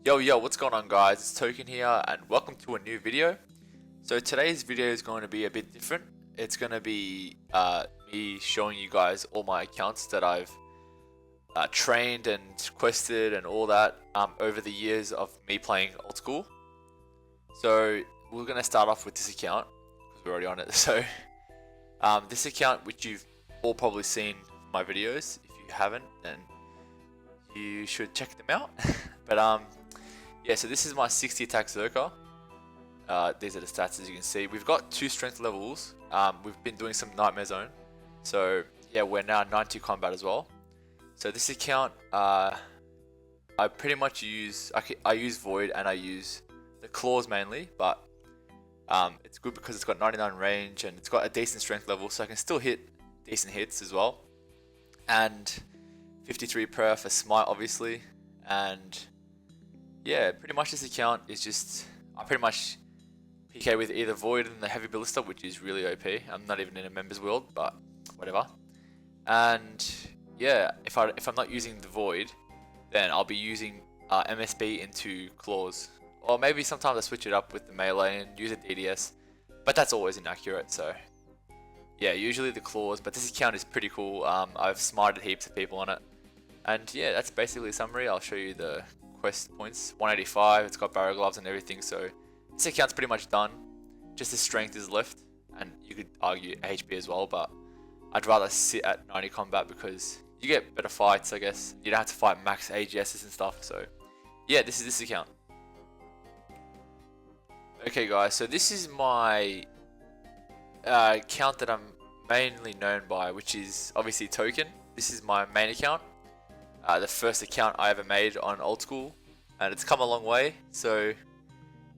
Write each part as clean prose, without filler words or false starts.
Yo, what's going on guys? It's Token here and welcome to a new video. So today's video is going to be a bit different. It's going to be me showing you guys all my accounts that I've trained and quested and all that over the years of me playing old school. So we're going to start off with this account because we're already on it. So this account, which you've all probably seen from my videos, if you haven't then you should check them out. But yeah, so this is my 60 attack Zerker. These are the stats as you can see. We've got 2 strength levels. We've been doing some Nightmare Zone. So yeah, we're now 90 combat as well. So this account, I pretty much use, I use Void and I use the Claws mainly. But it's good because it's got 99 range and it's got a decent strength level. So I can still hit decent hits as well. And 53 prayer for Smite obviously. And yeah, pretty much this account is just, I pretty much PK with either Void and the Heavy Ballista, which is really OP. I'm not even in a members world, but whatever. And yeah, if I'm not using the Void, then I'll be using MSB into Claws. Or maybe sometimes I switch it up with the melee and use a DDS, but that's always inaccurate, so yeah, usually the Claws, but this account is pretty cool. I've smited heaps of people on it. And yeah, that's basically a summary. I'll show you the quest points. 185, it's got barrel gloves and everything, so this account's pretty much done. Just the strength is left, and you could argue HP as well, but I'd rather sit at 90 combat because you get better fights, I guess. You don't have to fight max AGSs and stuff, so yeah, this is this account. Okay guys, so this is my account that I'm mainly known by, which is obviously Token. This is my main account. The first account I ever made on old school, and it's come a long way. So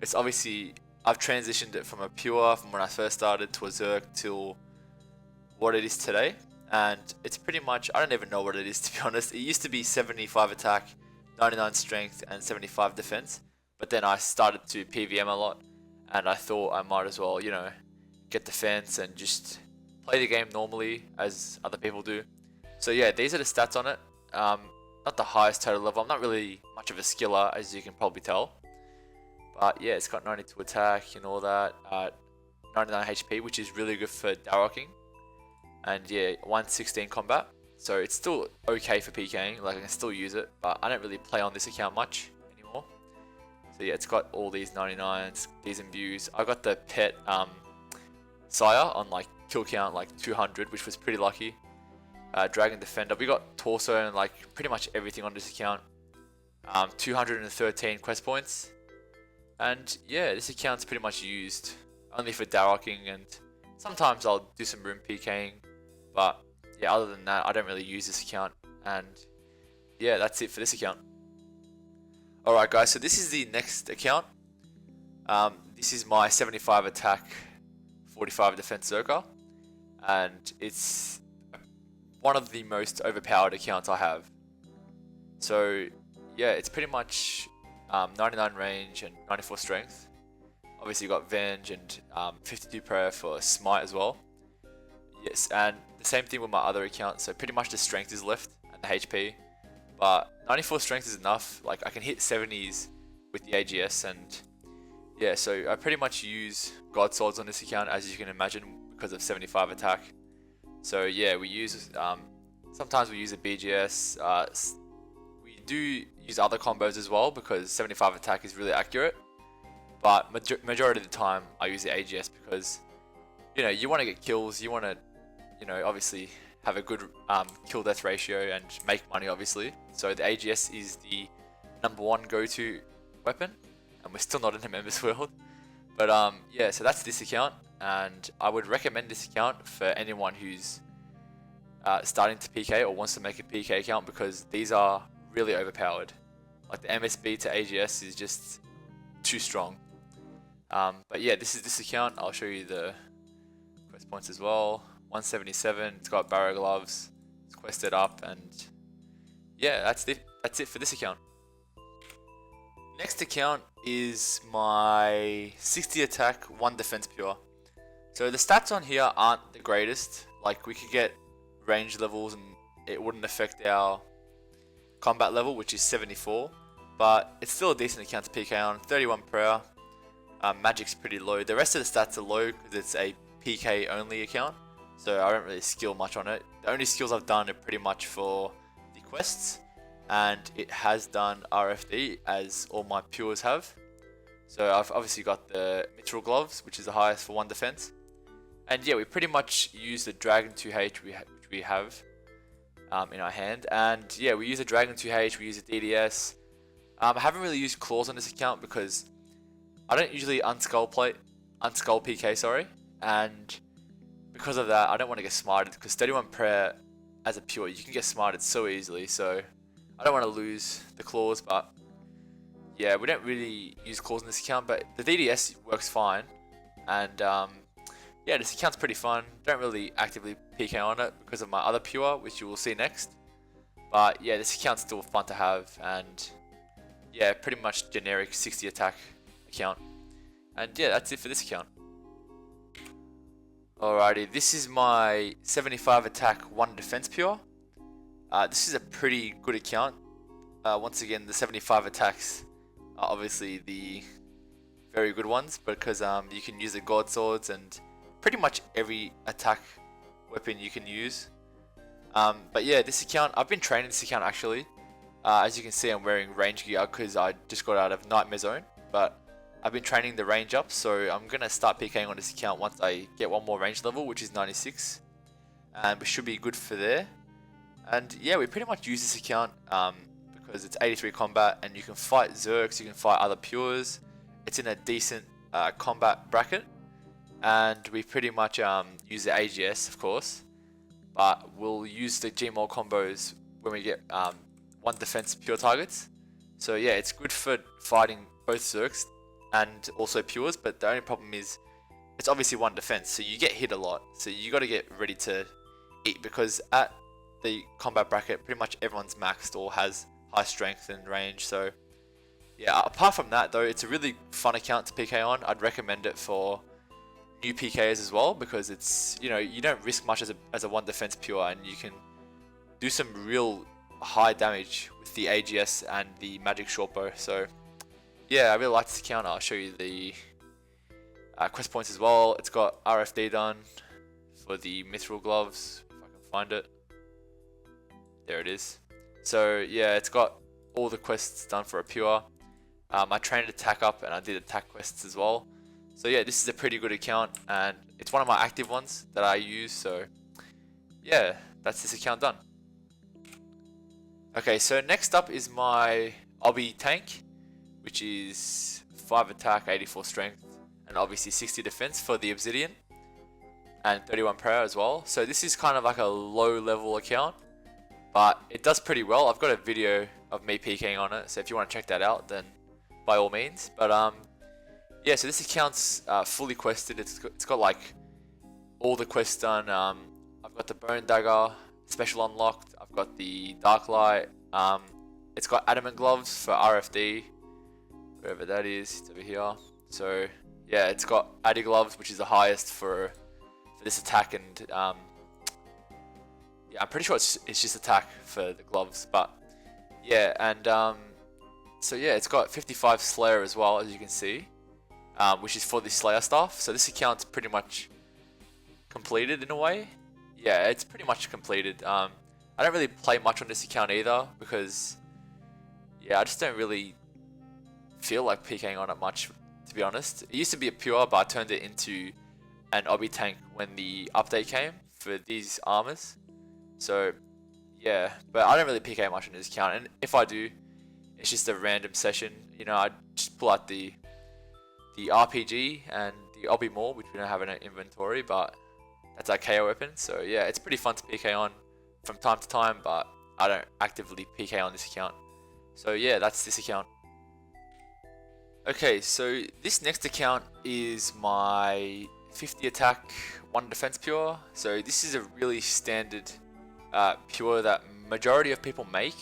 it's obviously, I've transitioned it from a pure from when I first started to a Zerk till what it is today, and it's pretty much, I don't even know what it is to be honest. It used to be 75 attack, 99 strength and 75 defense, but then I started to PVM a lot and I thought I might as well, you know, get defense and just play the game normally as other people do. So yeah, these are the stats on it. Not the highest total level. I'm not really much of a skiller, as you can probably tell. But yeah, it's got 92 attack and all that. 99 HP, which is really good for Darroking. And yeah, 116 combat. So it's still okay for PKing. Like I can still use it, but I don't really play on this account much anymore. So yeah, it's got all these 99s, these imbues. I got the pet Sire on like kill count like 200, which was pretty lucky. Dragon Defender, we got Torso and like pretty much everything on this account. 213 quest points, and yeah, this account's pretty much used only for Darroking, and sometimes I'll do some room PKing, but yeah, other than that I don't really use this account. And yeah, that's it for this account. Alright guys, so this is the next account. This is my 75 attack 45 defense Zerker, and it's one of the most overpowered accounts I have. So yeah, it's pretty much 99 range and 94 strength. Obviously you got Venge and 52 prayer for Smite as well. Yes, and the same thing with my other account, so pretty much the strength is left and the HP. But 94 strength is enough. Like I can hit 70s with the AGS, and yeah, so I pretty much use God Swords on this account, as you can imagine, because of 75 attack. So yeah, we use, sometimes we use a BGS, we do use other combos as well because 75 attack is really accurate, but majority of the time I use the AGS because, you know, you want to get kills, you want to, you know, obviously have a good kill death ratio and make money obviously, so the AGS is the #1 go-to weapon, and we're still not in the members world. But yeah, so that's this account, and I would recommend this account for anyone who's starting to PK or wants to make a PK account, because these are really overpowered. Like the MSB to AGS is just too strong. But yeah, this is this account. I'll show you the quest points as well. 177, it's got barrow gloves, it's quested up, and yeah, that's it for this account. Next account is my 60 attack, 1 defense pure. So the stats on here aren't the greatest. Like we could get range levels and it wouldn't affect our combat level, which is 74. but it's still a decent account to PK on. 31 per hour. Magic's pretty low. The rest of the stats are low because it's a PK only account, so I don't really skill much on it. The only skills I've done are pretty much for the quests, and it has done RFD as all my pures have. So I've obviously got the Mithril Gloves, which is the highest for 1 defense. And yeah, we pretty much use the Dragon 2H which we have in our hand. And yeah, we use the Dragon 2H, we use the DDS. I haven't really used Claws on this account because I don't usually unskull PK, sorry. And because of that, I don't want to get smarted because 31 prayer as a pure, you can get smarted so easily. So I don't want to lose the Claws, but yeah, we don't really use Claws in this account, but the DDS works fine. And yeah, this account's pretty fun. Don't really actively PK on it because of my other pure, which you will see next. But yeah, this account's still fun to have, and yeah, pretty much generic 60 attack account. And yeah, that's it for this account. Alrighty, this is my 75 attack, 1 defense pure. This is a pretty good account. Once again, the 75 attacks are obviously the very good ones because you can use the God Swords and pretty much every attack weapon you can use. But yeah, this account, I've been training this account actually. As you can see, I'm wearing range gear because I just got out of Nightmare Zone, but I've been training the range up, so I'm going to start PKing on this account once I get one more range level, which is 96, and we should be good for there. And yeah, we pretty much use this account because it's 83 combat, and you can fight Zergs, you can fight other pures. It's in a decent combat bracket, and we pretty much use the AGS, of course, but we'll use the Gmaul combos when we get 1 defense pure targets. So yeah, it's good for fighting both Zergs and also pures, but the only problem is it's obviously 1 defense, so you get hit a lot, so you got to get ready to eat because at the combat bracket pretty much everyone's maxed or has high strength and range. So yeah, apart from that though, it's a really fun account to PK on. I'd recommend it for new PKs as well because it's, you know, you don't risk much as a 1 defense pure, and you can do some real high damage with the AGS and the magic shortbow. So yeah, I really like this account. I'll show you the quest points as well. It's got RFD done for the Mithril Gloves, if I can find it. There it is. So yeah, it's got all the quests done for a pure. I trained attack up and I did attack quests as well. So yeah, this is a pretty good account, and it's one of my active ones that I use. So yeah, that's this account done. Okay, so next up is my Obby tank, which is 5 attack, 84 strength, and obviously 60 defense for the Obsidian, and 31 prayer as well. So this is kind of like a low level account, but it does pretty well. I've got a video of me PKing on it, so if you want to check that out, then by all means. But yeah, so this account's fully quested. It's got like all the quests done. I've got the Bone Dagger special unlocked. I've got the Dark Light. It's got Adamant Gloves for RFD, wherever that is. It's over here. So yeah, it's got Addy Gloves, which is the highest for this attack, and yeah, I'm pretty sure it's just attack for the gloves, but yeah, and so yeah, it's got 55 Slayer as well, as you can see, which is for the Slayer stuff. So this account's pretty much completed in a way. Yeah, it's pretty much completed. I don't really play much on this account either because yeah, I just don't really feel like PKing on it much, to be honest. It used to be a pure, but I turned it into an Obby tank when the update came for these armors. So yeah, but I don't really PK much on this account, and if I do, it's just a random session. You know, I just pull out the RPG and the Obby Maul, which we don't have in our inventory, but that's our KO weapon. So yeah, it's pretty fun to PK on from time to time, but I don't actively PK on this account. So yeah, that's this account. Okay, so this next account is my 50 attack, 1 defense pure. So this is a really standard pure that majority of people make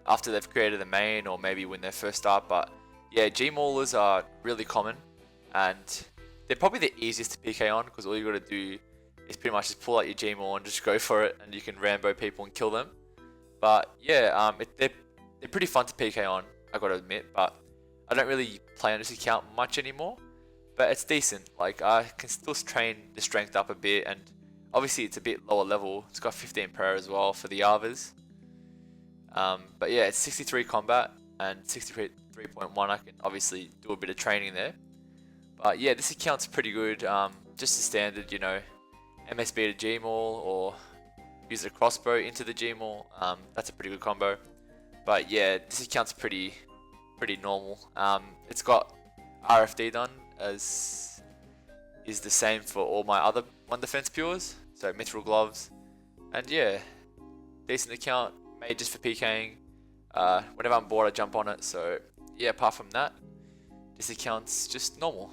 after they've created the main or maybe when they first start. But yeah, G-Maulers are really common, and they're probably the easiest to PK on because all you got to do is pretty much just pull out your G-Maul and just go for it, and you can Rambo people and kill them. But yeah, they're pretty fun to PK on. I gotta admit, but I don't really play on this account much anymore. But it's decent. Like, I can still train the strength up a bit, and obviously it's a bit lower level. It's got 15 prayer as well for the Arvas. But yeah, it's 63 combat and 63.1. I can obviously do a bit of training there. But yeah, this account's pretty good. Just the standard, you know, MSB to Gmaul or use a crossbow into the Gmaul. That's a pretty good combo. But yeah, this account's pretty normal. It's got RFD done, as is the same for all my other one defense pures. So Mithril gloves, and yeah, decent account made just for PKing. Whenever I'm bored, I jump on it. So yeah, apart from that, this account's just normal.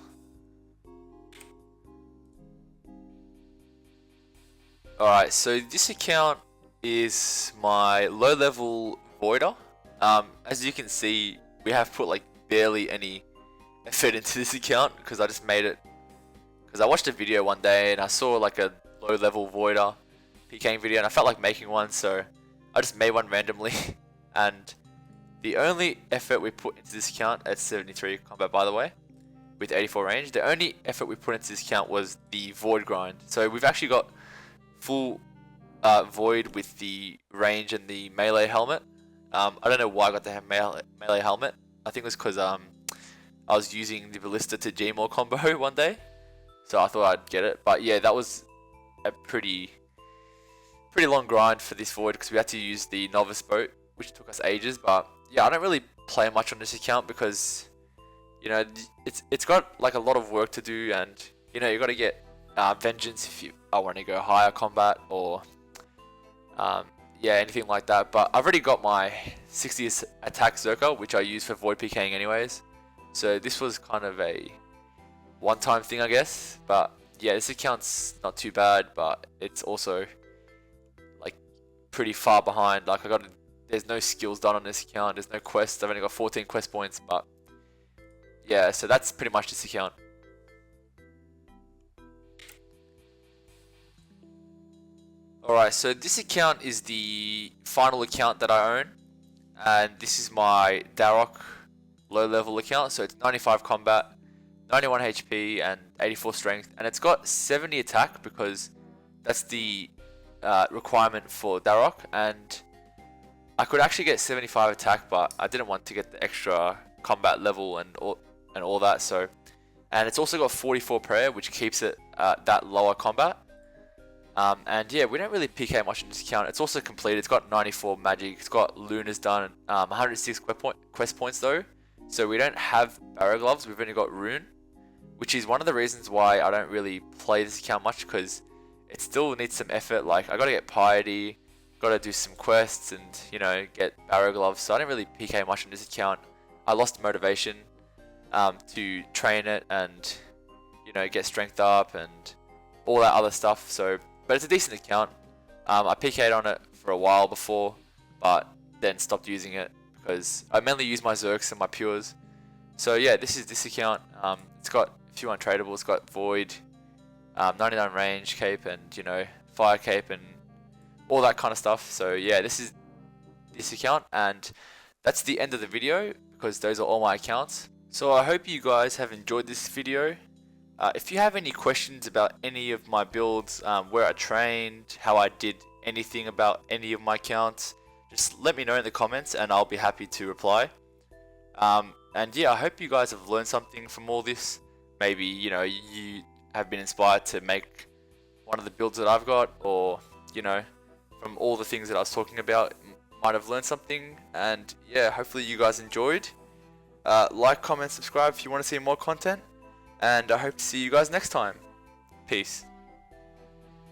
Alright, so this account is my low level Voider. As you can see, we have put like barely any effort into this account because I just made it because I watched a video one day and I saw like a low level Voider PKing video and I felt like making one, so I just made one randomly. And the only effort we put into this account at 73 combat, by the way, with 84 range, the only effort we put into this account was the Void grind. So we've actually got full Void with the range and the melee helmet. I don't know why I got the melee helmet. I think it was because I was using the Ballista to Gmaul combo one day, so I thought I'd get it. But yeah, that was a pretty long grind for this Void because we had to use the Novice boat, which took us ages. But yeah, I don't really play much on this account because, you know, it's got like a lot of work to do, and you know, you got to get Vengeance if you want to go higher combat or yeah, anything like that. But I've already got my 60th attack Zerker, which I use for Void PKing anyways. So this was kind of a one-time thing, I guess. But yeah, this account's not too bad, but it's also like pretty far behind. Like there's no skills done on this account. There's no quests. I've only got 14 quest points, but yeah, so that's pretty much this account. Alright, so this account is the final account that I own, and this is my Dharok low level account. So it's 95 combat, 91 HP and 84 strength, and it's got 70 attack because that's the requirement for Dharok, and I could actually get 75 attack, but I didn't want to get the extra combat level and all that. So, and it's also got 44 prayer, which keeps it that lower combat. And yeah, we don't really PK much in this account. It's also completed. It's got 94 magic. It's got Luna's done. 106 quest points though. So we don't have Barrow Gloves. We've only got Rune, which is one of the reasons why I don't really play this account much, because it still needs some effort. Like, I gotta get Piety, gotta do some quests, and you know, get Barrow Gloves. So I don't really PK much on this account. I lost motivation to train it and, you know, get strength up and all that other stuff. So, but it's a decent account. I PK'd on it for a while before, but then stopped using it because I mainly use my Zerks and my Pures. So yeah, this is this account. It's got a few untradables. It's got Void, 99 range cape, and you know, fire cape and all that kind of stuff. So yeah, this is this account, and that's the end of the video because those are all my accounts. So I hope you guys have enjoyed this video. If you have any questions about any of my builds, where I trained, how I did anything about any of my accounts, just let me know in the comments and I'll be happy to reply. And yeah, I hope you guys have learned something from all this. Maybe, you know, you have been inspired to make one of the builds that I've got, or, you know, from all the things that I was talking about, might have learned something. And yeah, hopefully you guys enjoyed. Like, comment, subscribe if you want to see more content. And I hope to see you guys next time. Peace.